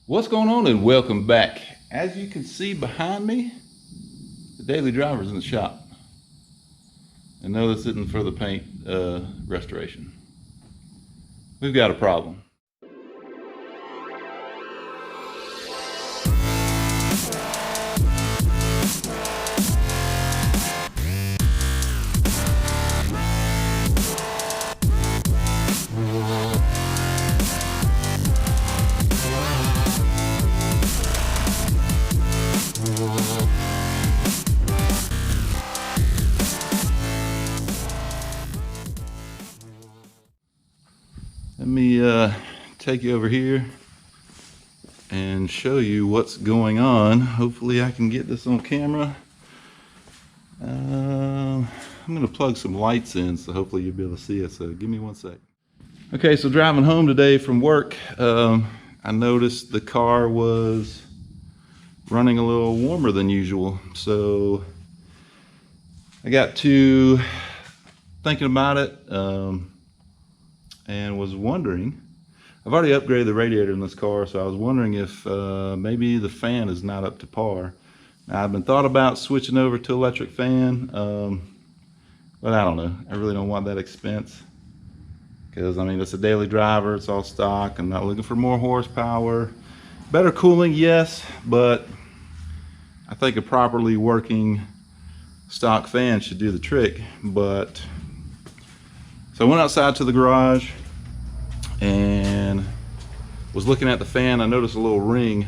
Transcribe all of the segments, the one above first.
What's going on, and welcome back. As you can see behind me, the daily driver's in the shop. And no, this isn't for the paint restoration. We've got a problem. Let me take you over here and show you what's going on. Hopefully I can get this on camera. I'm going to plug some lights in, so hopefully you'll be able to see it. So give me one sec. Okay, so driving home today from work, I noticed the car was running a little warmer than usual. So I got to thinking about it. And was wondering, I've already upgraded the radiator in this car, so I was wondering if maybe the fan is not up to par. Now, I've been thought about switching over to electric fan, but I don't know. I really don't want that expense because, I mean, it's a daily driver, it's all stock. I'm not looking for more horsepower. Better cooling, yes, but I think a properly working stock fan should do the trick. But so I went outside to the garage and was looking at the fan. I noticed a little ring.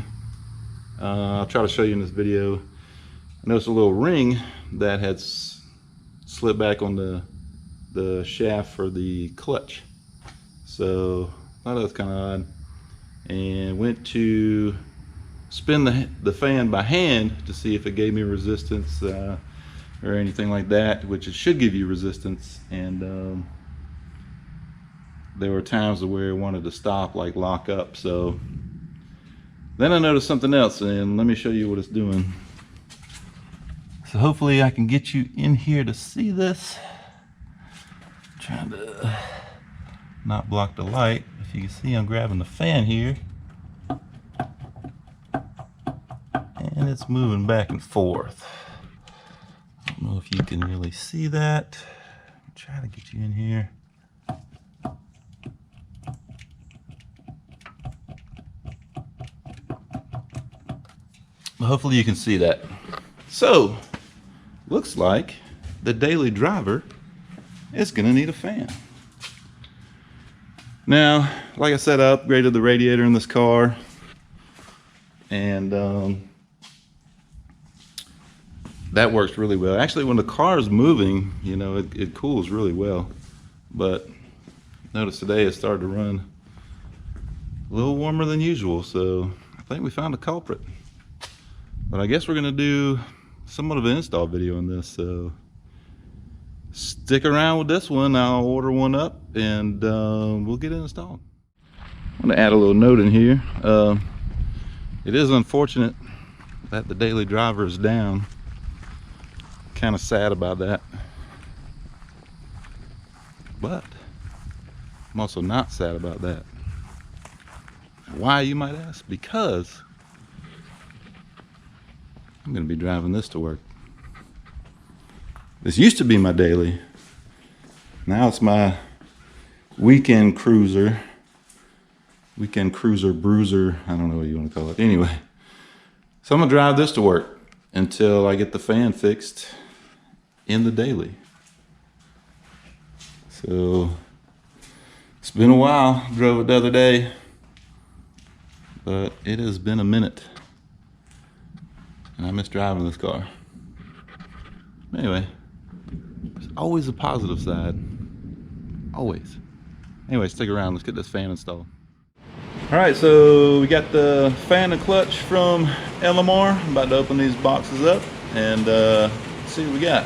I'll try to show you in this video. I noticed a little ring that had slid back on the shaft for the clutch. So I thought that was kind of odd, and went to spin the fan by hand to see if it gave me resistance or anything like that, which it should give you resistance. And there were times where it wanted to stop, like lock up. So then I noticed something else, and let me show you what it's doing. So hopefully I can get you in here to see this. I'm trying to not block the light. If you can see, I'm grabbing the fan here, and it's moving back and forth. I don't know if you can really see that. I'll try to get you in here. Hopefully you can see that. So, looks like the daily driver is gonna need a fan. Now, like I said, I upgraded the radiator in this car, and that works really well. Actually, when the car is moving, you know, it cools really well. But notice today it started to run a little warmer than usual, so I think we found a culprit. But I guess we're gonna do somewhat of an install video on this, so stick around with this one. I'll order one up and we'll get it installed. I'm gonna add a little note in here. It is unfortunate that the daily driver is down. Kind of sad about that, but I'm also not sad about that. Why, you might ask? Because I'm gonna be driving this to work. This used to be my daily. Now it's my weekend cruiser. Weekend cruiser, bruiser, I don't know what you want to call it. Anyway, so I'm gonna drive this to work until I get the fan fixed in the daily. So it's been a while. Drove it the other day, but it has been a minute. And I miss driving this car. Anyway, there's always a positive side. Always. Anyway, stick around. Let's get this fan installed. All right, so we got the fan and clutch from LMR. I'm about to open these boxes up and see what we got.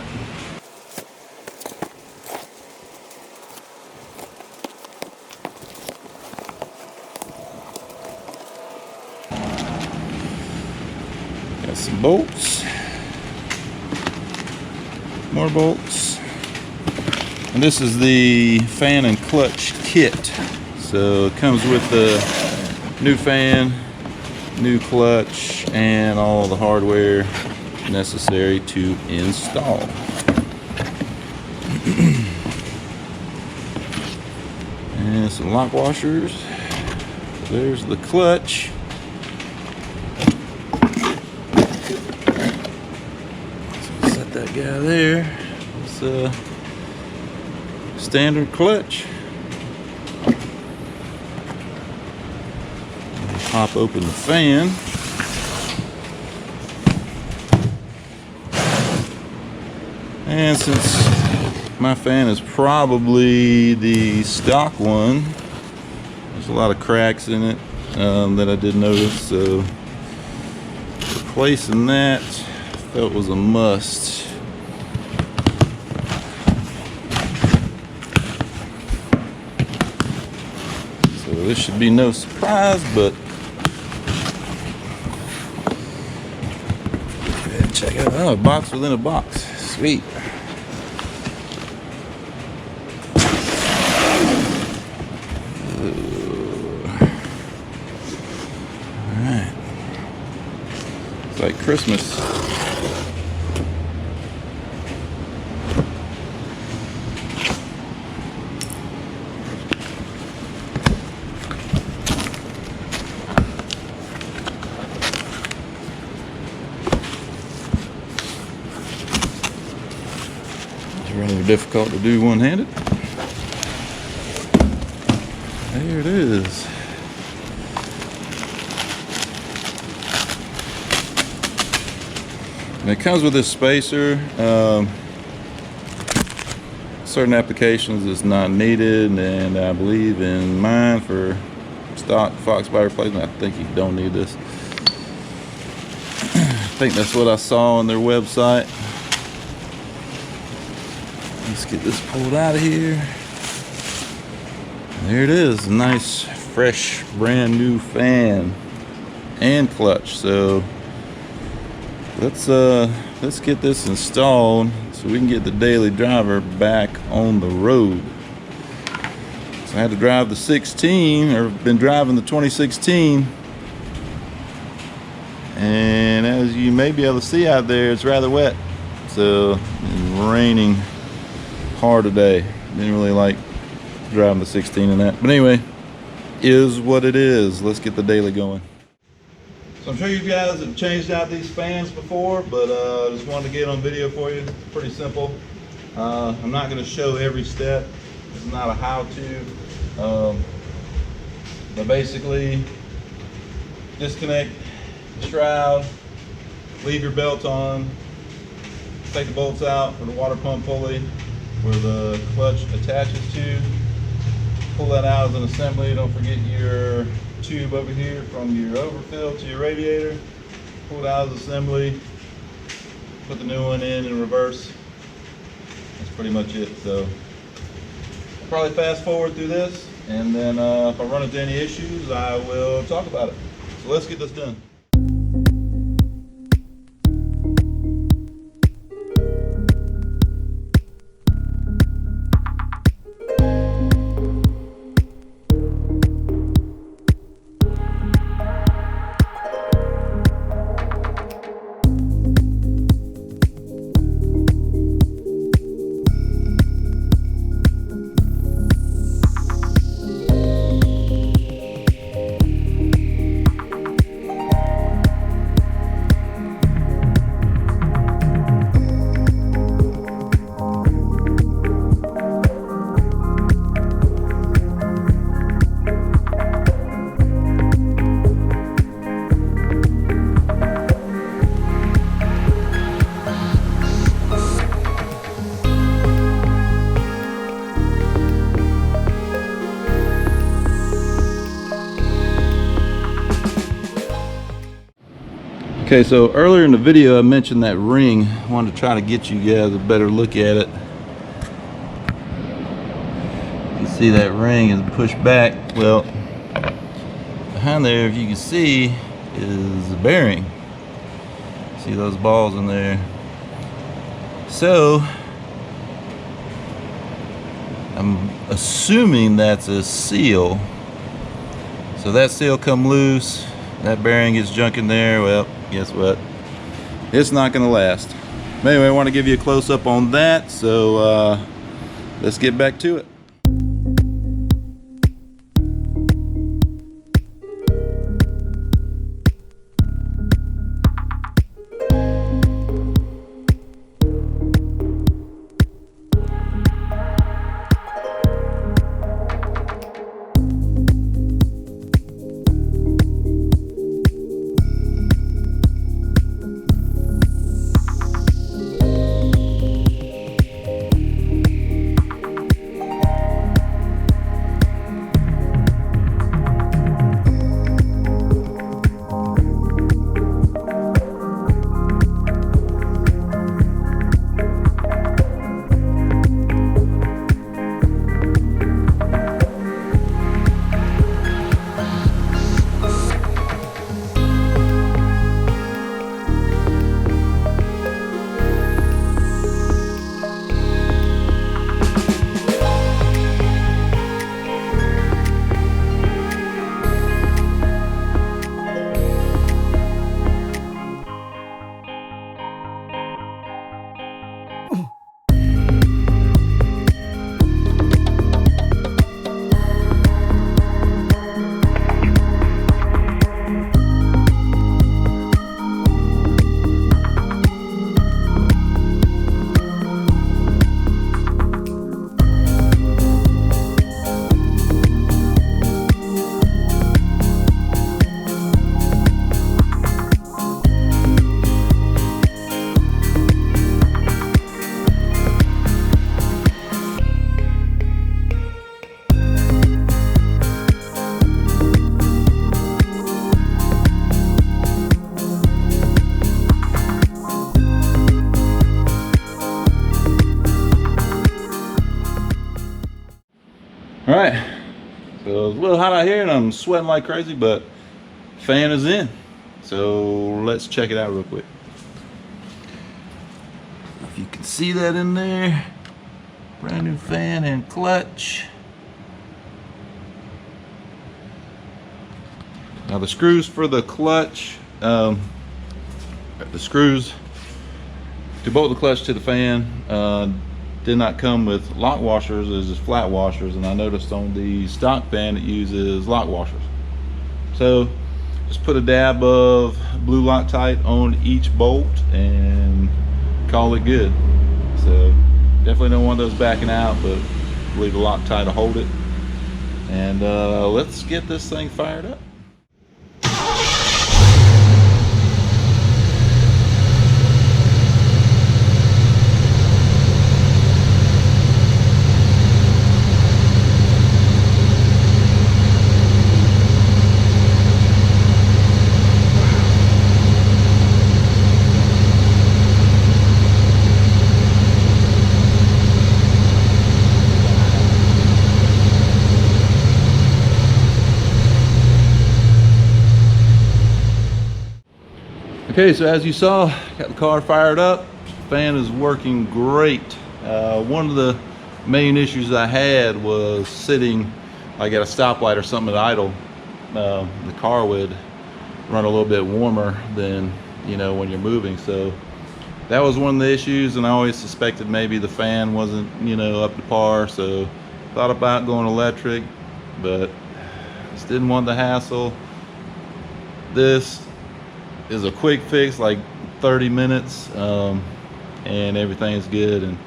Got some bolts, more bolts, and this is the fan and clutch kit. So it comes with the new fan, new clutch, and all the hardware necessary to install. And some lock washers. There's the clutch. So set that guy there. It's a standard clutch. Pop open the fan. And since my fan is probably the stock one, there's a lot of cracks in it that I did notice, so replacing that felt was a must. So this should be no surprise, but check it out. Oh, a box within a box. Sweet. Alright. It's like Christmas. Rather difficult to do one-handed. There it is. And it comes with this spacer. Certain applications it's not needed, and I believe in mine for stock Foxbody replacement, I think you don't need this. I think that's what I saw on their website. Let's get this pulled out of here. There it is, a nice, fresh, brand new fan and clutch. So let's get this installed so we can get the daily driver back on the road. So I had to drive the 16, or been driving the 2016, and as you may be able to see out there, it's rather wet. So it's raining hard today. Didn't really like driving the 16 in that, but anyway, is what it is. Let's get the daily going. So I'm sure you guys have changed out these fans before, but just wanted to get on video for you. It's pretty simple. I'm not going to show every step. It's not a how-to, but basically disconnect the shroud, leave your belt on, take the bolts out for the water pump pulley where the clutch attaches to. Pull that out as an assembly. Don't forget your tube over here from your overfill to your radiator. Pull it out as assembly. Put the new one in reverse. That's pretty much it. So I'll probably fast forward through this, and then if I run into any issues, I will talk about it. So let's get this done. Okay, so earlier in the video I mentioned that ring. I wanted to try to get you guys a better look at it. You see that ring is pushed back. Well, behind there, if you can see, is the bearing. See those balls in there? So I'm assuming that's a seal. So that seal come loose. That bearing gets junk in there, well, guess what? It's not gonna last. But anyway, I want to give you a close-up on that, so let's get back to it. All right, so it's a little hot out here and I'm sweating like crazy, but fan is in. So let's check it out real quick. If you can see that in there, brand new fan and clutch. Now the screws for the clutch, the screws to bolt the clutch to the fan did not come with lock washers, it's just flat washers, and I noticed on the stock fan it uses lock washers. So just put a dab of blue Loctite on each bolt and call it good. So definitely don't want those backing out, but leave the Loctite to hold it. And let's get this thing fired up. Okay, so as you saw, got the car fired up. Fan is working great. One of the main issues I had was sitting like at a stoplight or something at idle. The car would run a little bit warmer than, you know, when you're moving. So that was one of the issues, and I always suspected maybe the fan wasn't, you know, up to par. So thought about going electric, but just didn't want the hassle. This is a quick fix, like 30 minutes, and everything is good. And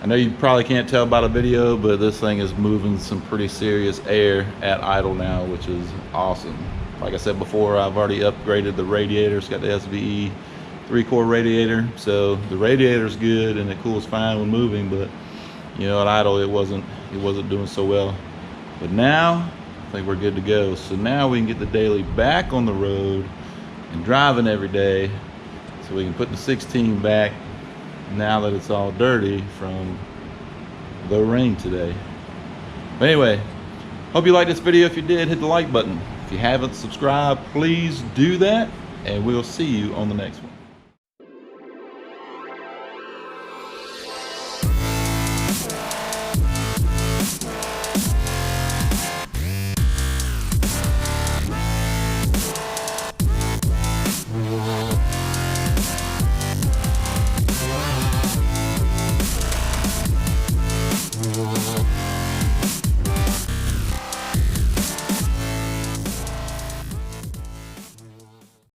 I know you probably can't tell by the video, but this thing is moving some pretty serious air at idle now, which is awesome. Like I said before, I've already upgraded the radiator. It's got the SVE 3-core radiator, so the radiator's good and it cools fine when moving, but you know, at idle it wasn't doing so well. But now I think we're good to go. So now we can get the daily back on the road and driving every day, so we can put the 16 back now that it's all dirty from the rain today. But anyway, hope you liked this video. If you did, hit the like button. If you haven't subscribed, please do that, and we'll see you on the next one.